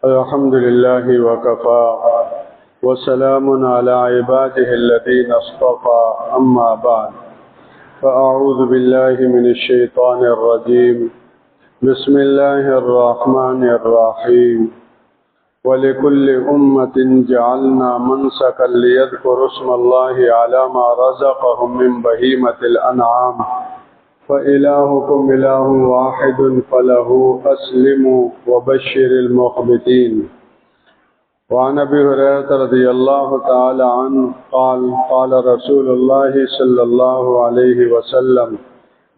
الحمد لله وكفى وسلام على عباده الذين اصطفى أما بعد فأعوذ بالله من الشيطان الرجيم بسم الله الرحمن الرحيم ولكل أمة جعلنا منسكا ليذكروا اسم الله على ما رزقهم من بهيمة الأنعام فإلهكم إله واحد فله أسلموا وبشر المخبتين. وعن أبي هريرة رضي الله تعالى عنه قال قال رسول الله صلى الله عليه وسلم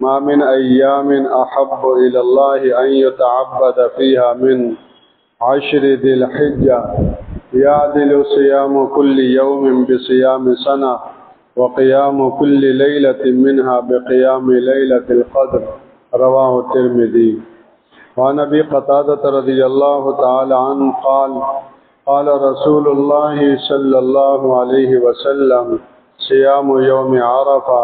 ما من أيام أحب إلى الله أن يتعبد فيها من عشر ذي الحجة يعدل صيام كل يوم بصيام سنة وقيام كل ليلة منها بقيام ليلة القدر رواه الترمذي. وعن أبي قتادة رضي الله تعالى عنه قال قال رسول الله صلى الله عليه وسلم صيام يوم عرفة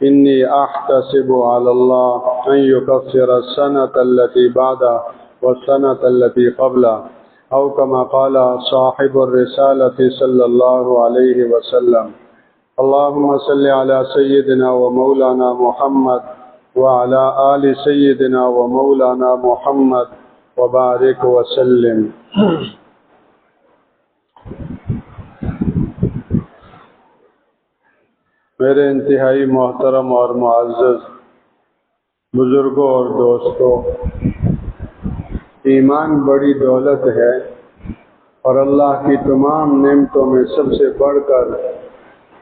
إني أحتسب على الله أن يكفر السنة التي بعدها والسنة التي قبلها أو كما قال صاحب الرسالة صلى الله عليه وسلم. اللهم صل على سيدنا ومولانا محمد وعلى آل سيدنا ومولانا محمد وبارك وسلم. میرے انتہائی محترم اور معزز بزرگوں اور دوستوں، ایمان بڑی دولت ہے اور اللہ کی تمام نعمتوں میں سب سے بڑھ کر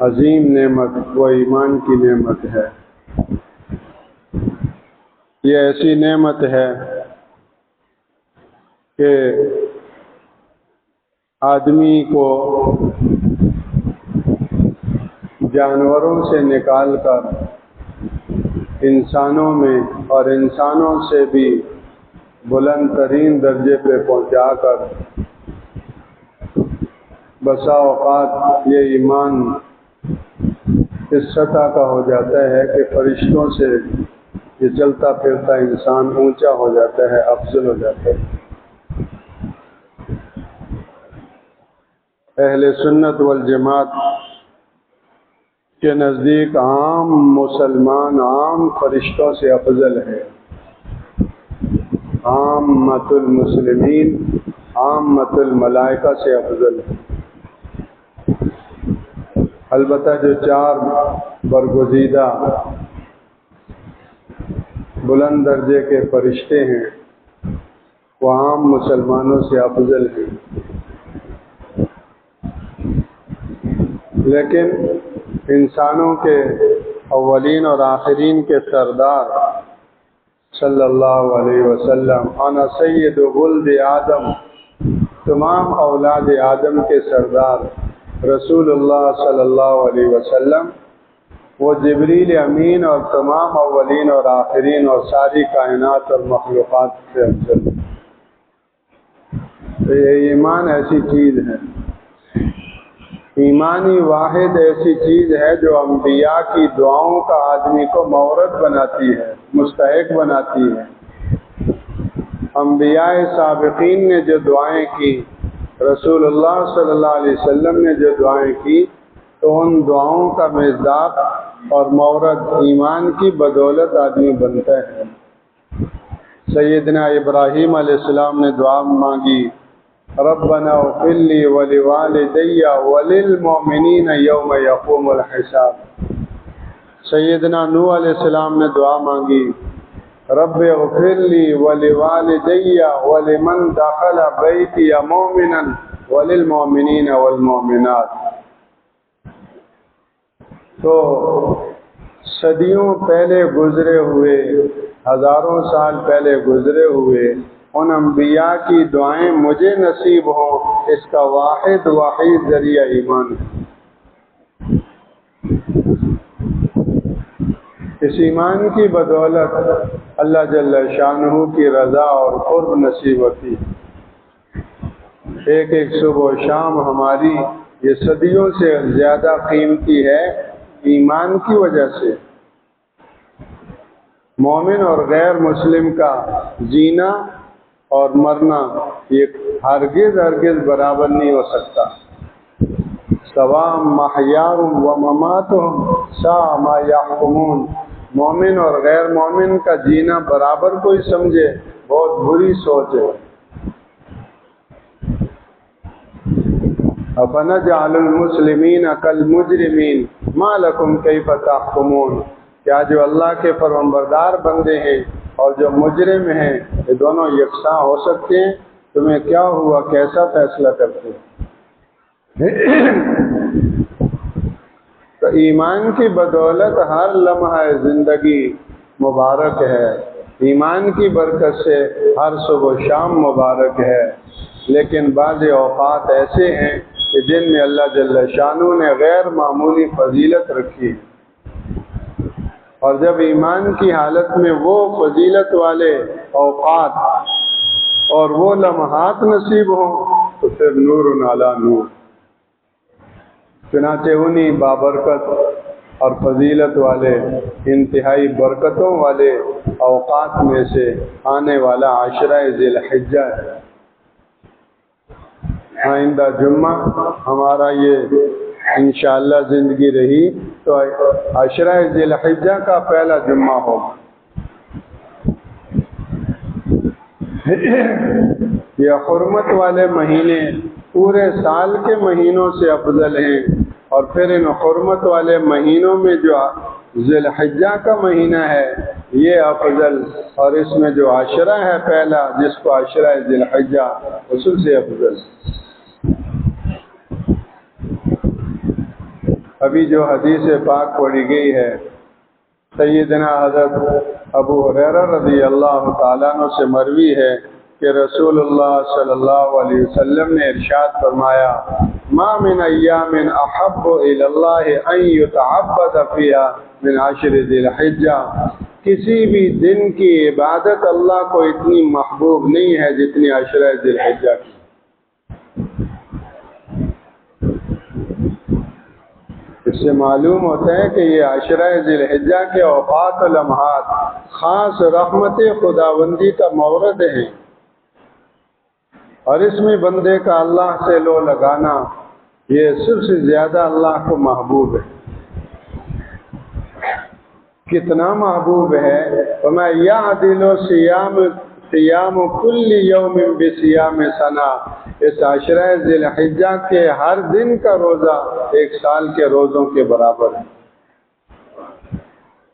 عظیم نعمت وہ ایمان کی نعمت ہے. یہ ایسی نعمت ہے کہ آدمی کو جانوروں سے نکال کر انسانوں میں اور انسانوں سے بھی بلند ترین درجے پہ پہنچا کر بسا اوقات یہ ایمان اس سطح کا ہو جاتا ہے کہ فرشتوں سے یہ چلتا پھرتا انسان اونچا ہو جاتا ہے، افضل ہو جاتا ہے. اہل سنت والجماعت کے نزدیک عام مسلمان عام فرشتوں سے افضل ہے. عامۃ المسلمین عامۃ الملائکہ سے افضل ہے. البتہ جو چار برگزیدہ بلند درجے کے فرشتے ہیں وہ عام مسلمانوں سے افضل ہیں. لیکن انسانوں کے اولین اور آخرین کے سردار صلی اللہ علیہ وسلم انا سید ولد آدم، تمام اولاد آدم کے سردار رسول اللہ صلی اللہ علیہ وسلم وہ جبریل امین اور تمام اولین اور آخرین اور ساری کائنات اور مخلوقات سے افضل. تو یہ ایمان ایسی چیز ہے، ایمانی واحد ایسی چیز ہے جو انبیاء کی دعاؤں کا آدمی کو مورد بناتی ہے، مستحق بناتی ہے. انبیاء سابقین نے جو دعائیں کی، رسول اللہ صلی اللہ علیہ وسلم نے جو دعائیں کی، تو ان دعاؤں کا مصداق اور مورد ایمان کی بدولت آدمی بنتا ہے. سیدنا ابراہیم علیہ السلام نے دعا مانگی ربنا اغفر لی ولوالدی وللمؤمنین یوم یقوم الحساب. سیدنا نوح علیہ السلام نے دعا مانگی رب اغفر لی ولوالدی ولمن دخل بیتی مؤمنا وللمؤمنین والمؤمنات. تو صدیوں پہلے گزرے ہوئے، ہزاروں سال پہلے گزرے ہوئے ان انبیاء کی دعائیں مجھے نصیب ہوں، اس کا واحد ذریعہ ایمان ہے. اس ایمان کی بدولت اللہ جل شانہ کی رضا اور قرب نصیب ہوتی ہے. ایک ایک صبح و شام ہماری یہ صدیوں سے زیادہ قیمتی ہے ایمان کی وجہ سے. مومن اور غیر مسلم کا جینا اور مرنا یہ ہرگز برابر نہیں ہو سکتا. سواء محیاہم و مماتہم ساء ما یحکمون. مومن اور غیر مومن کا جینا برابر کوئی سمجھے بہت بری سوچ ہے. افنجعل المسلمین کالمجرمین ما لکم کیف تحکمون. کیا جو اللہ کے فرمانبردار بندے ہیں اور جو مجرم ہیں یہ دونوں یکساں ہو سکتے ہیں؟ تمہیں کیا ہوا، کیسا فیصلہ کرتے ہیں؟ تو ایمان کی بدولت ہر لمحہ زندگی مبارک ہے. ایمان کی برکت سے ہر صبح و شام مبارک ہے. لیکن بعض اوقات ایسے ہیں کہ جن میں اللہ جل شانہ نے غیر معمولی فضیلت رکھی ہے، اور جب ایمان کی حالت میں وہ فضیلت والے اوقات اور وہ لمحات نصیب ہوں تو پھر نور علی نور. چنانچہ انہی بابرکت اور فضیلت والے انتہائی برکتوں والے اوقات میں سے آنے والا عشرہ ذی الحجہ ہے. آئندہ جمعہ ہمارا یہ انشاءاللہ زندگی رہی تو عشرہ ذی الحجہ کا پہلا جمعہ ہوگا. یہ حرمت والے مہینے پورے سال کے مہینوں سے افضل ہیں، اور پھر ان حرمت والے مہینوں میں جو ذی الحجہ کا مہینہ ہے یہ افضل، اور اس میں جو عشرہ ہے پہلا جس کو عشرہ ذی الحجہ اس سے افضل. ابھی جو حدیث پاک پڑھی گئی ہے سیدنا حضرت ابو ہریرہ رضی اللہ تعالیٰ عنہ سے مروی ہے کہ رسول اللہ صلی اللہ علیہ وسلم نے ارشاد فرمایا: ما من ایام احب الی اللہ ان یتعبد فیہا من عشر ذی الحجہ. کسی بھی دن کی عبادت اللہ کو اتنی محبوب نہیں ہے جتنی عشرہ ذی الحجہ کی. اس سے معلوم ہوتا ہے کہ یہ عشرہ ذی الحجہ کے اوقات و لمحات خاص رحمت خداوندی کا مورد ہیں، اور اس میں بندے کا اللہ سے لو لگانا یہ سب سے زیادہ اللہ کو محبوب ہے. کتنا محبوب ہے؟ وَمَا يَعْدِلُ صِيَامُ كُلِّ يَوْمٍ بِصِيَامِ سَنَةٍ. اس عشرہ ذی الحجہ کے ہر دن کا روزہ ایک سال کے روزوں کے برابر ہے.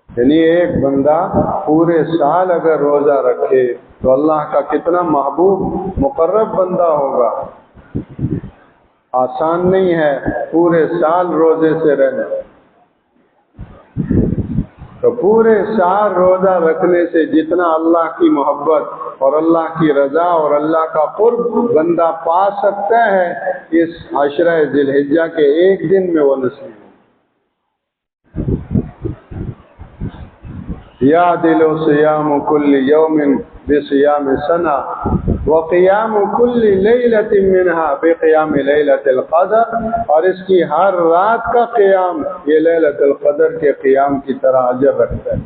یعنی ایک بندہ پورے سال اگر روزہ رکھے تو اللہ کا کتنا محبوب مقرب بندہ ہوگا. آسان نہیں ہے پورے سال روزے سے رہنا. تو پورے سال روزہ رکھنے سے جتنا اللہ کی محبت اور اللہ کی رضا اور اللہ کا قرب بندہ پا سکتا ہے اس عشرہ ذی الحجہ کے ایک دن میں وہ نصیب ہے. یعدل صیام کل یوم بصیام سنہ وقیام کل لیلۃ منها بقیام لیلۃ القدر. اور اس کی ہر رات کا قیام یہ لیلۃ القدر کے قیام کی طرح اجر رکھتا ہے.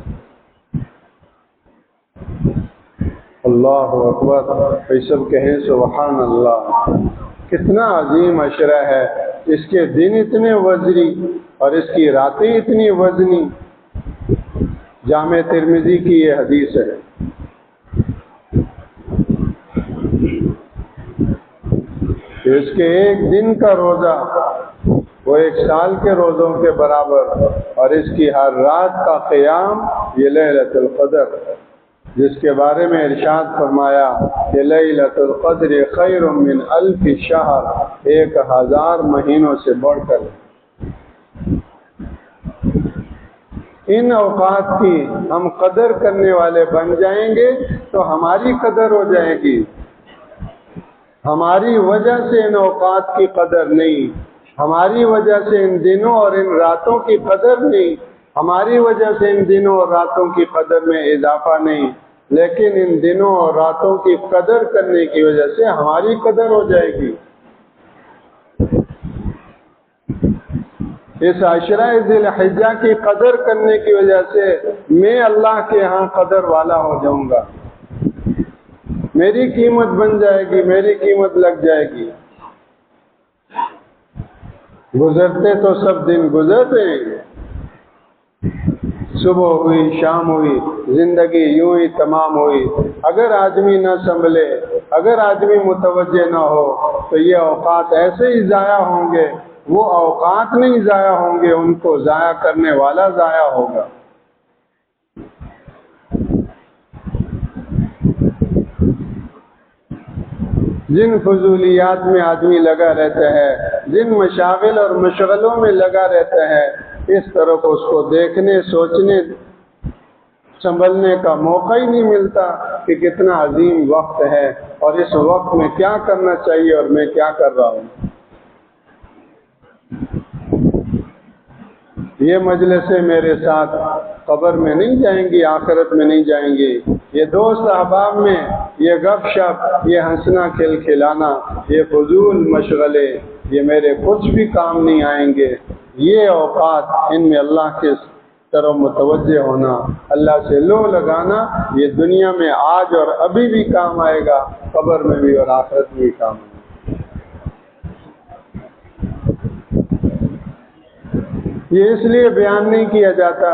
اللہ اکبر. یہ سب کہیں سبحان اللہ. کتنا عظیم عشرہ ہے. اس کے دن اتنے وزری اور اس کی راتیں اتنی وزنی. جامع ترمذی کی یہ حدیث ہے. اس کے ایک دن کا روزہ وہ ایک سال کے روزوں کے برابر، اور اس کی ہر رات کا قیام یہ لیلۃ القدر، جس کے بارے میں ارشاد فرمایا کہ لیلۃ القدر خیر من الف شہر. 1000 مہینوں سے بڑھ کر. ان اوقات کی ہم قدر کرنے والے بن جائیں گے تو ہماری قدر ہو جائے گی. ہماری وجہ سے ان اوقات کی قدر نہیں، ہماری وجہ سے ان دنوں اور ان راتوں کی قدر نہیں، ہماری وجہ سے ان دنوں اور راتوں کی قدر میں اضافہ نہیں، لیکن ان دنوں اور راتوں کی قدر کرنے کی وجہ سے ہماری قدر ہو جائے گی. اس عشرہ ذی الحجہ کی قدر کرنے کی وجہ سے میں اللہ کے ہاں قدر والا ہو جاؤں گا. میری قیمت بن جائے گی، میری قیمت لگ جائے گی۔ گزرتے تو سب دن گزر رہے ہیں، صبح ہوئی شام ہوئی، زندگی یوں ہی تمام ہوئی۔ اگر آدمی نہ سنبھلے، اگر آدمی متوجہ نہ ہو تو یہ اوقات ایسے ہی ضائع ہوں گے۔ وہ اوقات نہیں ضائع ہوں گے، ان کو ضائع کرنے والا ضائع ہوگا۔ جن فضولیات میں آدمی لگا رہتا ہے، جن مشاغل اور مشغلوں میں لگا رہتا ہے، اس طرف اس کو دیکھنے، سوچنے، سنبھلنے کا موقع ہی نہیں ملتا کہ کتنا عظیم وقت ہے اور اس وقت میں کیا کرنا چاہیے اور میں کیا کر رہا ہوں۔ یہ مجلسیں میرے ساتھ قبر میں نہیں جائیں گی، آخرت میں نہیں جائیں گی۔ یہ دوست احباب میں یہ گپ شپ، یہ ہنسنا کھلکھلانا، یہ فضول مشغلے، یہ میرے کچھ بھی کام نہیں آئیں گے۔ یہ اوقات، ان میں اللہ کے طرف متوجہ ہونا، اللہ سے لو لگانا، یہ دنیا میں آج اور ابھی بھی کام آئے گا، قبر میں بھی اور آخرت میں بھی کام آئے گا۔ یہ اس لیے بیان نہیں کیا جاتا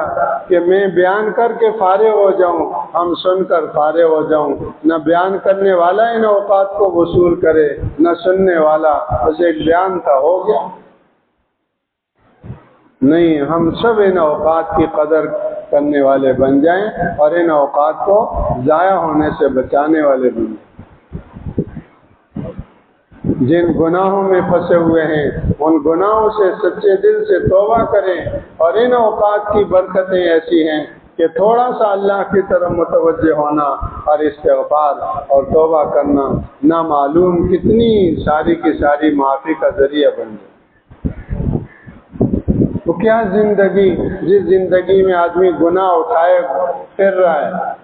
کہ میں بیان کر کے فارغ ہو جاؤں، ہم سن کر فارغ ہو جاؤں۔ نہ بیان کرنے والا ان اوقات کو وصول کرے، نہ سننے والا، بس ایک بیان تھا، ہو گیا۔ نہیں، ہم سب ان اوقات کی قدر کرنے والے بن جائیں اور ان اوقات کو ضائع ہونے سے بچانے والے بن جائیں۔ جن گناہوں میں پھنسے ہوئے ہیں ان گناہوں سے سچے دل سے توبہ کریں، اور ان اوقات کی برکتیں ایسی ہیں کہ تھوڑا سا اللہ کی طرف متوجہ ہونا اور استغفار اور توبہ کرنا نامعلوم کتنی ساری کی ساری معافی کا ذریعہ بن جائے۔ تو کیا زندگی، جس زندگی میں آدمی گناہ اٹھائے پھر رہا ہے،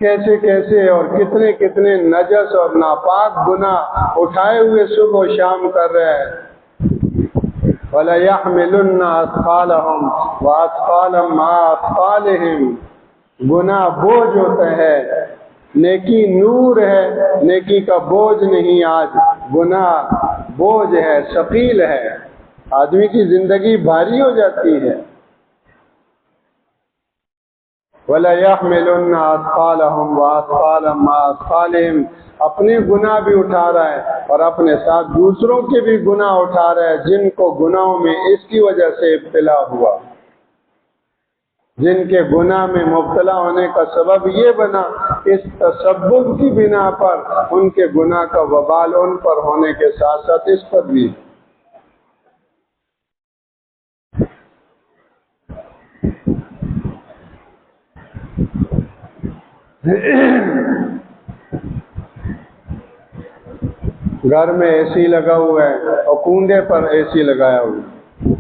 کیسے کیسے اور کتنے کتنے نجس اور ناپاک گناہ اٹھائے ہوئے صبح و شام کر رہے ہیں۔ وَلَيَحْمِلُنَّ أَثْقَالَهُمْ وَأَثْقَالًا مَعَ أَثْقَالِهِمْ۔ گناہ بوجھ ہوتا ہے، نیکی نور ہے، نیکی کا بوجھ نہیں۔ آج گناہ بوجھ ہے، ثقیل ہے، آدمی کی زندگی بھاری ہو جاتی ہے۔ وَلَيَحْمِلُنَّ أَثْقَالَهُمْ وَأَثْقَالًا مَعَ أَثْقَالِهِمْ۔ اپنے گناہ بھی اٹھا رہا ہے اور اپنے ساتھ دوسروں کے بھی گناہ اٹھا رہا ہے، جن کو گناہوں میں اس کی وجہ سے ابتلا ہوا، جن کے گناہ میں مبتلا ہونے کا سبب یہ بنا، اس تسبب کی بنا پر ان کے گناہ کا وبال ان پر ہونے کے ساتھ ساتھ اس پر بھی۔ گھر میں اے سی لگا ہوا ہے اور کنڈے پر اے سی لگایا ہوا ہے۔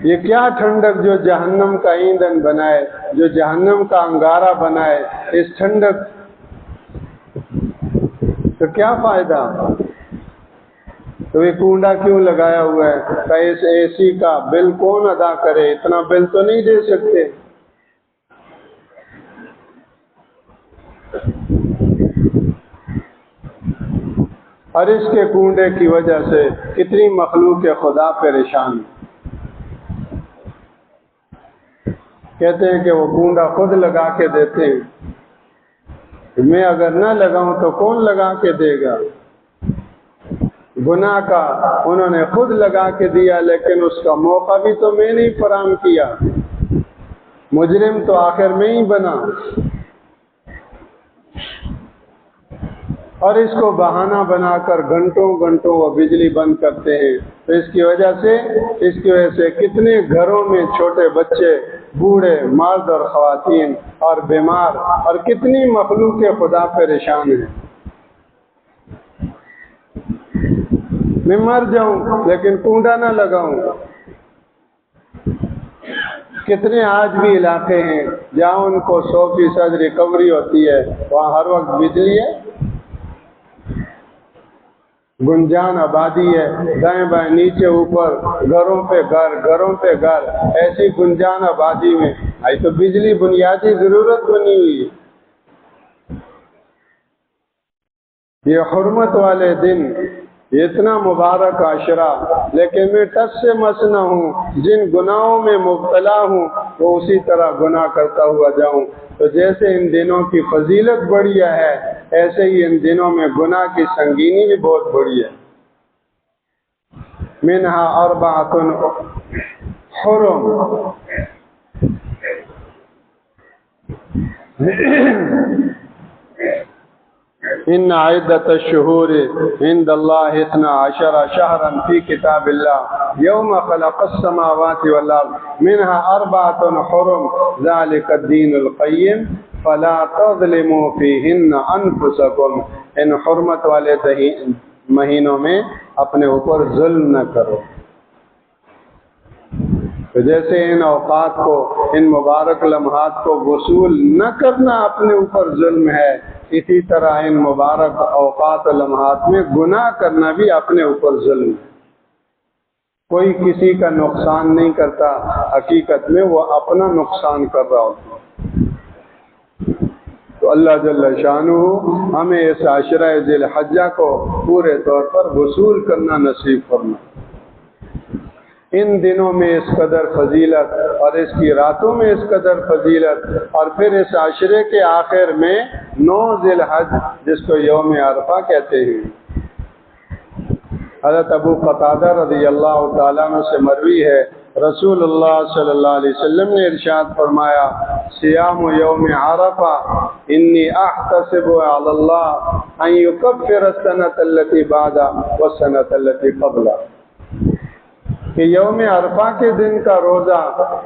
یہ کیا ٹھنڈک جو جہنم کا ایندھن بنائے، جو جہنم کا انگارہ بنائے، اس ٹھنڈک تو کیا فائدہ؟ تو یہ کنڈا کیوں لگایا ہوا ہے کہ اس اے سی کا بل کون ادا کرے؟ اتنا بل تو نہیں دے سکتے۔ اور اس کے کنڈے کی وجہ سے کتنی مخلوق خدا پریشان ہے۔ کہتے ہیں کہ وہ کنڈا خود لگا کے دیتے ہیں، میں اگر نہ لگاؤں تو کون لگا کے دے گا؟ گناہ کا انہوں نے خود لگا کے دیا، لیکن اس کا موقع بھی تو میں نہیں فراہم کیا، مجرم تو آخر میں ہی بنا۔ اور اس کو بہانہ بنا کر گھنٹوں گھنٹوں وہ بجلی بند کرتے ہیں۔ تو اس کی وجہ سے کتنے گھروں میں چھوٹے بچے، بوڑھے، مرد اور خواتین اور بیمار اور کتنی مخلوق خدا پریشان ہیں۔ میں مر جاؤں لیکن کنڈا نہ لگاؤں۔ کتنے آج بھی علاقے ہیں جہاں ان کو 100% ریکوری ہوتی ہے، وہاں ہر وقت بجلی ہے، گنجان آبادی ہے، دائیں بائیں نیچے اوپر، گھروں پہ گھر، گھروں پہ گھر، ایسی گنجان آبادی میں آئی تو بجلی بنیادی ضرورت بنی ہوئی ہے۔ یہ حرمت والے دن، اتنا مبارک عشرہ، لیکن میں ٹس سے مس نہ ہوں، جن گناہوں میں مبتلا ہوں وہ اسی طرح گناہ کرتا ہوا جاؤں۔ تو جیسے ان دنوں کی فضیلت بڑھیا ہے، ایسے ہی ان دنوں میں گناہ کی سنگینی بھی بہت بڑی ہے۔ منہا اربعۃ حرم، ان عدت الشہور عند اللہ 12 شہرا فی کتاب اللہ یوم خلق السماوات والارض منها 4 حرم ذلك الدین القیم فلا تظلموا فیہن انفسکم، ان حرمت والے مہینوں میں اپنے اوپر ظلم نہ کرو۔ تو جیسے ان اوقات کو، ان مبارک لمحات کو وصول نہ کرنا اپنے اوپر ظلم ہے، اسی طرح ان مبارک اوقات و لمحات میں گناہ کرنا بھی اپنے اوپر ظلم ہے۔ کوئی کسی کا نقصان نہیں کرتا، حقیقت میں وہ اپنا نقصان کر رہا ہوتا ہے۔ تو اللہ جل شانہ ہمیں اس عشرہ ذی الحجہ کو پورے طور پر وصول کرنا نصیب فرمائے۔ ان دنوں میں اس قدر فضیلت اور اس کی راتوں میں اس قدر فضیلت، اور پھر اس عشرے کے آخر میں 9 ذی الحج جس کو یوم عرفہ کہتے ہیں۔ حضرت ابو قتادہ رضی اللہ تعالیٰ عنہ سے مروی ہے، رسول اللہ صلی اللہ علیہ وسلم نے ارشاد فرمایا، صیام یوم عرفہ انی احتسب علی اللہ ان یکفر السنۃ التی بعدہ والسنۃ التی قبلہ، کہ یوم عرفہ کے دن کا روزہ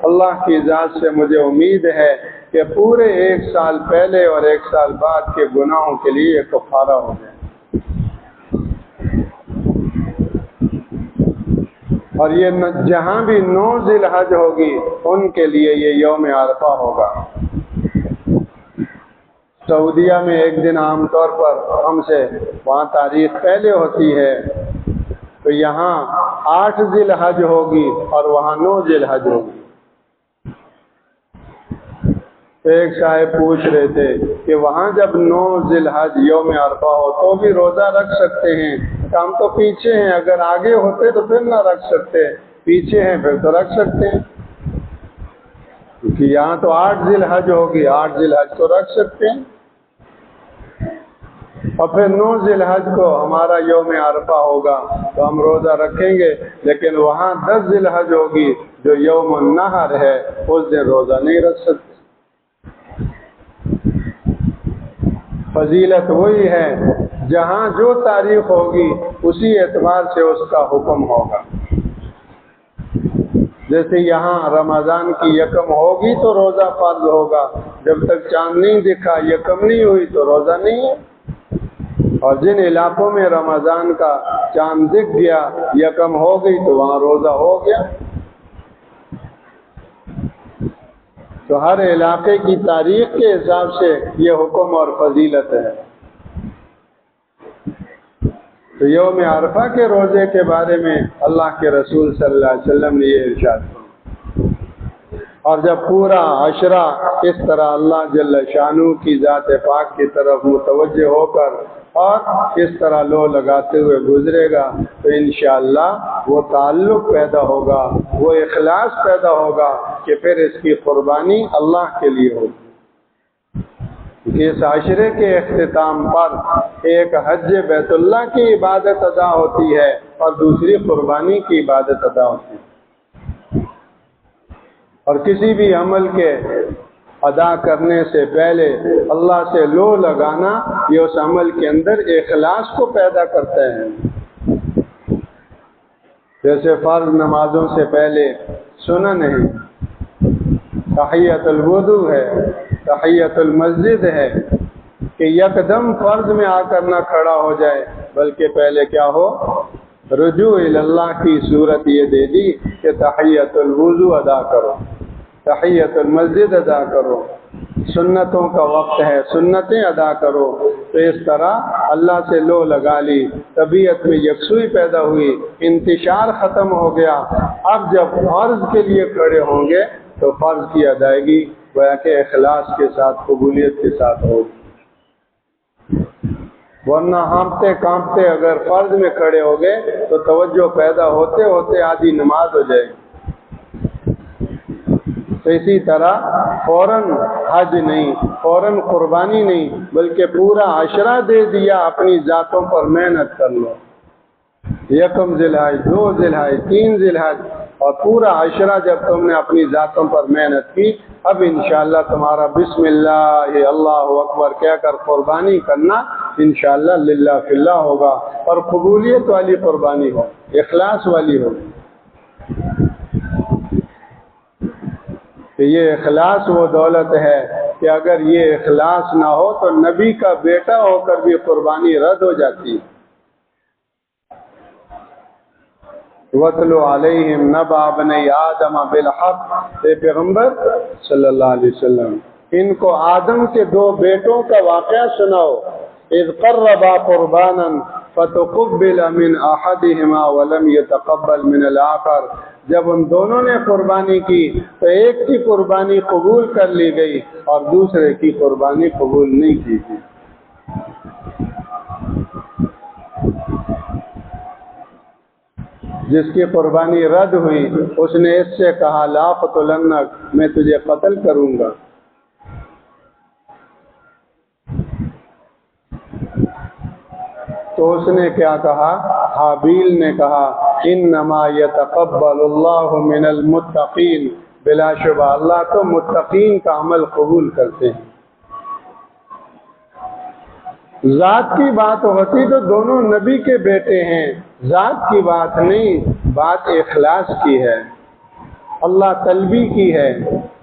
اللہ کی ذات سے مجھے امید ہے کہ پورے 1 سال پہلے اور 1 سال بعد کے گناہوں کے لیے یہ کفارہ ہو جائے۔ اور یہ جہاں بھی 9 ذی الحج ہوگی ان کے لیے یہ یوم عرفہ ہوگا۔ سعودیہ میں ایک دن عام طور پر ہم سے وہاں تاریخ پہلے ہوتی ہے، تو یہاں 8 ذی الحج ہوگی اور وہاں 9 ذی الحج ہوگی۔ تو ایک صاحب پوچھ رہے تھے کہ وہاں جب 9 ذی الحج یوم عرفہ ہو تو بھی روزہ رکھ سکتے ہیں؟ ہم تو پیچھے ہیں، اگر آگے ہوتے تو پھر نہ رکھ سکتے، پیچھے ہیں پھر تو رکھ سکتے ہیں، کیونکہ یہاں تو 8 ذی الحج ہوگی، 8 ذی الحج تو رکھ سکتے ہیں، اور پھر 9 ذی الحج کو ہمارا یوم عرفہ ہوگا تو ہم روزہ رکھیں گے، لیکن وہاں 10 ذی الحج ہوگی جو یوم النحر ہے، اس دن روزہ نہیں رکھ سکتے۔ فضیلت وہی ہے، جہاں جو تاریخ ہوگی اسی اعتبار سے اس کا حکم ہوگا۔ جیسے یہاں رمضان کی 1 ہوگی تو روزہ فرض ہوگا، جب تک چاند نہیں دکھا، 1 نہیں ہوئی تو روزہ نہیں ہے۔ اور جن علاقوں میں رمضان کا چاند دکھ گیا، 1 ہو گئی تو وہاں روزہ ہو گیا۔ تو ہر علاقے کی تاریخ کے حساب سے یہ حکم اور فضیلت ہے۔ تو یوم عرفہ کے روزے کے بارے میں اللہ کے رسول صلی اللہ علیہ وسلم نے یہ ارشاد کیا، اور جب پورا عشرہ اس طرح اللہ جل شانہ کی ذات پاک کی طرف متوجہ ہو کر اور اس طرح لو لگاتے ہوئے گزرے گا تو انشاءاللہ وہ تعلق پیدا ہوگا، وہ اخلاص پیدا ہوگا کہ پھر اس کی قربانی اللہ کے لیے ہوگی۔ اس عشرے کے اختتام پر ایک حج بیت اللہ کی عبادت ادا ہوتی ہے اور دوسری قربانی کی عبادت ادا ہوتی ہے، اور کسی بھی عمل کے ادا کرنے سے پہلے اللہ سے لو لگانا یہ اس عمل کے اندر اخلاص کو پیدا کرتا ہے۔ جیسے فرض نمازوں سے پہلے سنن ہے، تحیۃ الوضو ہے، تحیۃ المسجد ہے، کہ یکدم فرض میں آ کر نہ کھڑا ہو جائے، بلکہ پہلے کیا ہو، رجوع اللہ کی صورت یہ دے دی کہ تحیۃ الوضو ادا کرو، تحیۃ المسجد ادا کرو، سنتوں کا وقت ہے، سنتیں ادا کرو۔ تو اس طرح اللہ سے لو لگا لی، طبیعت میں یکسوئی پیدا ہوئی، انتشار ختم ہو گیا۔ اب جب فرض کے لیے کھڑے ہوں گے تو فرض کی ادائیگی گویا کہ اخلاص کے ساتھ قبولیت کے ساتھ ہوگی، ورنہ ہانپتے کانپتے اگر فرض میں کھڑے ہو گئے تو توجہ پیدا ہوتے ہوتے آدھی نماز ہو جائے گی۔ تو اسی طرح فوراً حج نہیں، فوراً قربانی نہیں، بلکہ پورا عشرہ دے دیا، اپنی ذاتوں پر محنت کر لو، یکم ذی الحج، 2 ذی الحج، 3 ذی الحج، اور پورا عشرہ جب تم نے اپنی ذاتوں پر محنت کی، اب انشاءاللہ تمہارا بسم اللہ اللہ اکبر کہہ کر قربانی کرنا انشاءاللہ للہ فی اللہ ہوگا، اور قبولیت والی قربانی ہو، اخلاص والی ہو۔ کہ یہ اخلاص وہ دولت ہے کہ اگر یہ اخلاص نہ ہو تو نبی کا بیٹا ہو کر بھی قربانی رد ہو جاتی ہے۔ وَاتْلُ عَلَيْهِمْ نَبَأَ ابْنَيْ آدَمَ بِالْحَقِّ، اے پیغمبر صلی اللہ علیہ وسلم ان کو آدم کے 2 بیٹوں کا واقعہ سناؤ۔ اذ قربا قربانا فتقبل من احدهما ولم يتقبل من الاخر، جب ان دونوں نے قربانی کی تو ایک کی قربانی قبول کر لی گئی اور دوسرے کی قربانی قبول نہیں کی گئی۔ جس کی قربانی رد ہوئی اس نے اس سے کہا لا قتلنک، میں تجھے قتل کروں گا۔ تو اس نے کیا کہا؟ حابیل نے کہا انما یتقبل اللہ من المتقین، بلا شبہ اللہ تو متقین کا عمل قبول کرتے ہیں۔ ذات کی بات ہوتی تو دونوں نبی کے بیٹے ہیں، ذات کی بات نہیں، بات اخلاص کی ہے، اللہ طلبی کی ہے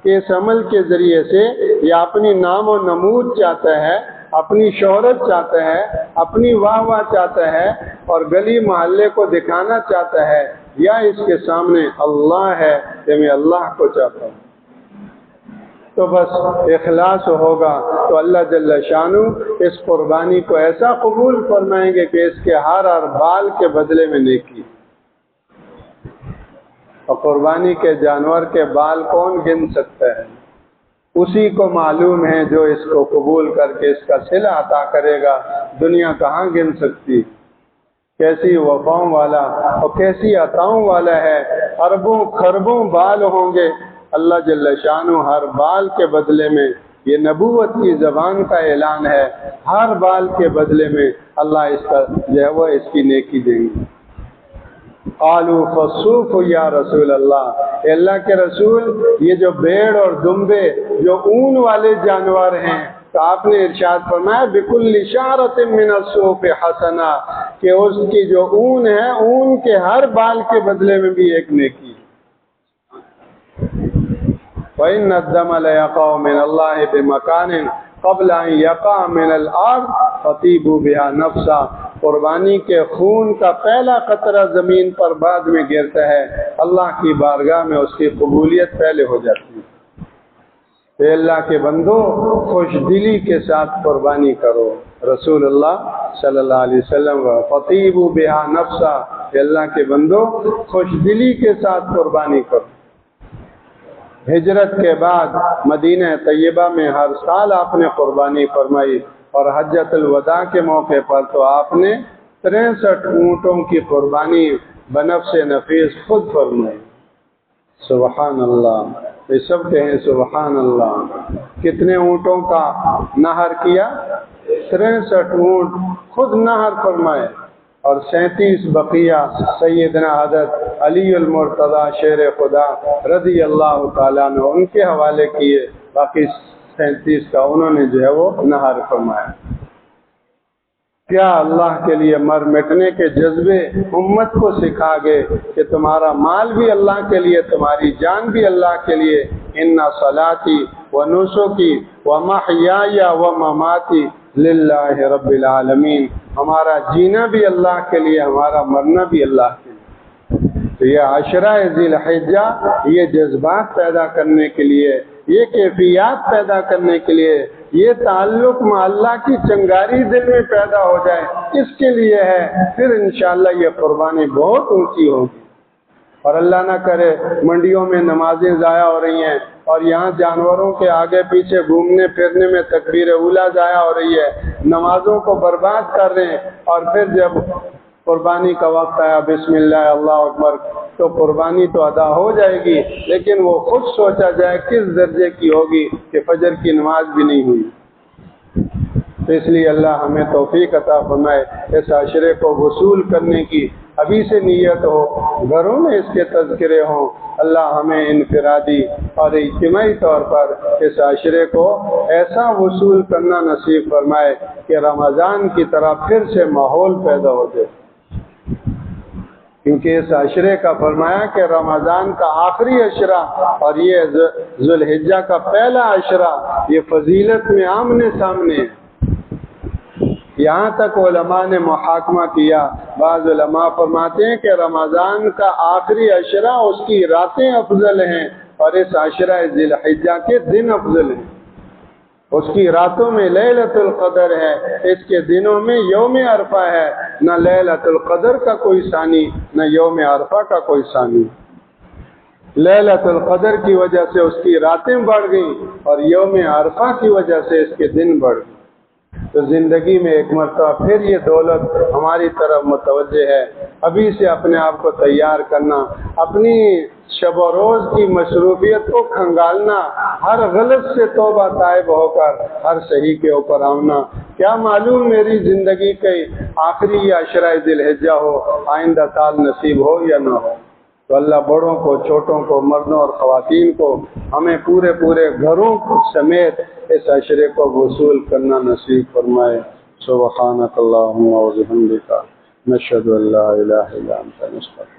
کہ اس عمل کے ذریعے سے یا اپنی نام و نمود چاہتا ہے، اپنی شہرت چاہتا ہے، اپنی واہ واہ چاہتا ہے اور گلی محلے کو دکھانا چاہتا ہے، یا اس کے سامنے اللہ ہے کہ میں اللہ کو چاہتا ہوں۔ تو بس اخلاص ہوگا تو اللہ جل شانہ اس قربانی کو ایسا قبول فرمائیں گے کہ اس کے ہر بال کے بدلے میں نیکی۔ اور قربانی کے جانور کے بال کون گن سکتا ہے؟ اسی کو معلوم ہے جو اس کو قبول کر کے اس کا صلہ عطا کرے گا، دنیا کہاں گن سکتی؟ کیسی وفاؤں والا اور کیسی عطاؤں والا ہے، اربوں خربوں بال ہوں گے، اللہ جل شانہ ہر بال کے بدلے میں، یہ نبوت کی زبان کا اعلان ہے، ہر بال کے بدلے میں اللہ اس کا جو ہے وہ اس کی نیکی دیں گے۔ قالوا فالصوف یا رسول اللہ، اے اللہ کے رسول یہ جو بھیڑ اور دمبے جو اون والے جانور ہیں، تو آپ نے ارشاد فرمایا بکل شعرۃ من الصوف حسنہ، کہ اس کی جو اون ہے اون کے ہر بال کے بدلے میں بھی ایک نیکی۔ وَإِنَّ الدَّمَ لَيَقَعُ مِنَ اللَّهِ بِمَكَانٍ قبل ان یقع من الارض فطیبوا بها نفسا، قربانی کے خون کا پہلا قطرہ زمین پر بعد میں گرتا ہے، اللہ کی بارگاہ میں اس کی قبولیت پہلے ہو جاتی ہے۔ اے اللہ کے بندو خوش دلی کے ساتھ قربانی کرو، رسول اللہ صلی اللہ علیہ وسلم فطیبوا بها نفسا، اے اللہ کے بندو خوش دلی کے ساتھ قربانی کرو۔ ہجرت کے بعد مدینہ طیبہ میں ہر سال آپ نے قربانی فرمائی، اور حجۃ الوداع کے موقع پر تو آپ نے 63 اونٹوں کی قربانی بنفس نفیس خود فرمائی۔ سبحان اللہ، یہ سب کہیں سبحان اللہ۔ کتنے اونٹوں کا نہر کیا؟ 63 اونٹ خود نہر فرمائے، اور 37 بقیہ سیدنا حضرت علی المرتضی شیر خدا رضی اللہ تعالیٰ عنہ ان کے حوالے کیے، باقی 37 کا انہوں نے جو ہے وہ نہر فرمایا۔ کیا اللہ کے لیے مر مٹنے کے جذبے امت کو سکھا گئے کہ تمہارا مال بھی اللہ کے لیے، تمہاری جان بھی اللہ کے لیے۔ ان صلاتی و نسکی و محیای و مماتی للہ رب العالمین، ہمارا جینا بھی اللہ کے لیے، ہمارا مرنا بھی اللہ کے لیے۔ تو یہ عشرہ ذی الحجہ یہ جذبات پیدا کرنے کے لیے، یہ کیفیات پیدا کرنے کے لیے، یہ تعلق مع اللہ کی چنگاری دل میں پیدا ہو جائے، اس کے لیے ہے۔ پھر انشاءاللہ یہ قربانی بہت اونچی ہوگی اور اللہ نہ کرے منڈیوں میں نمازیں ضائع ہو رہی ہیں اور یہاں جانوروں کے آگے پیچھے گھومنے پھرنے میں تکبیر اولیٰ ضائع ہو رہی ہے، نمازوں کو برباد کر رہے ہیں، اور پھر جب قربانی کا وقت آیا بسم اللہ اللہ اکبر تو قربانی تو ادا ہو جائے گی، لیکن وہ خود سوچا جائے کس درجے کی ہوگی کہ فجر کی نماز بھی نہیں ہوئی۔ تو اس لیے اللہ ہمیں توفیق عطا فرمائے اس عشرے کو وصول کرنے کی ابھی سے نیت ہو، گھروں میں اس کے تذکرے ہوں۔ اللہ ہمیں انفرادی اور اجتماعی طور پر اس عشرے کو ایسا وصول کرنا نصیب فرمائے کہ رمضان کی طرح پھر سے ماحول پیدا ہو جائے، کیونکہ اس عشرے کا فرمایا کہ رمضان کا آخری عشرہ اور یہ ذوالحجہ کا پہلا عشرہ یہ فضیلت میں آمنے سامنے ہے۔ یہاں تک علماء نے محاکمہ کیا، بعض علماء فرماتے ہیں کہ رمضان کا آخری عشرہ اس کی راتیں افضل ہیں اور اس عشرہ ذی الحجہ کے دن افضل ہیں۔ اس کی راتوں میں لیلۃ القدر ہے، اس کے دنوں میں یوم عرفہ ہے، نہ لیلۃ القدر کا کوئی ثانی نہ یوم عرفہ کا کوئی ثانی۔ لیلۃ القدر کی وجہ سے اس کی راتیں بڑھ گئیں اور یوم عرفہ کی وجہ سے اس کے دن بڑھ گئے۔ تو زندگی میں ایک مرتبہ پھر یہ دولت ہماری طرف متوجہ ہے، ابھی سے اپنے آپ کو تیار کرنا، اپنی شب و روز کی مصروفیت کو کھنگالنا، ہر غلط سے توبہ طائب ہو کر ہر صحیح کے اوپر آنا۔ کیا معلوم میری زندگی کے آخری عشرہ ذی الحجہ ہو، آئندہ سال نصیب ہو یا نہ ہو۔ تو اللہ بڑوں کو، چھوٹوں کو، مردوں اور خواتین کو ہمیں پورے گھروں سمیت اس عشرے کو وصول کرنا نصیب فرمائے۔ سبحانک اللہم و بحمدک، نشہد ان لا الہ الا انت، نستغفرک۔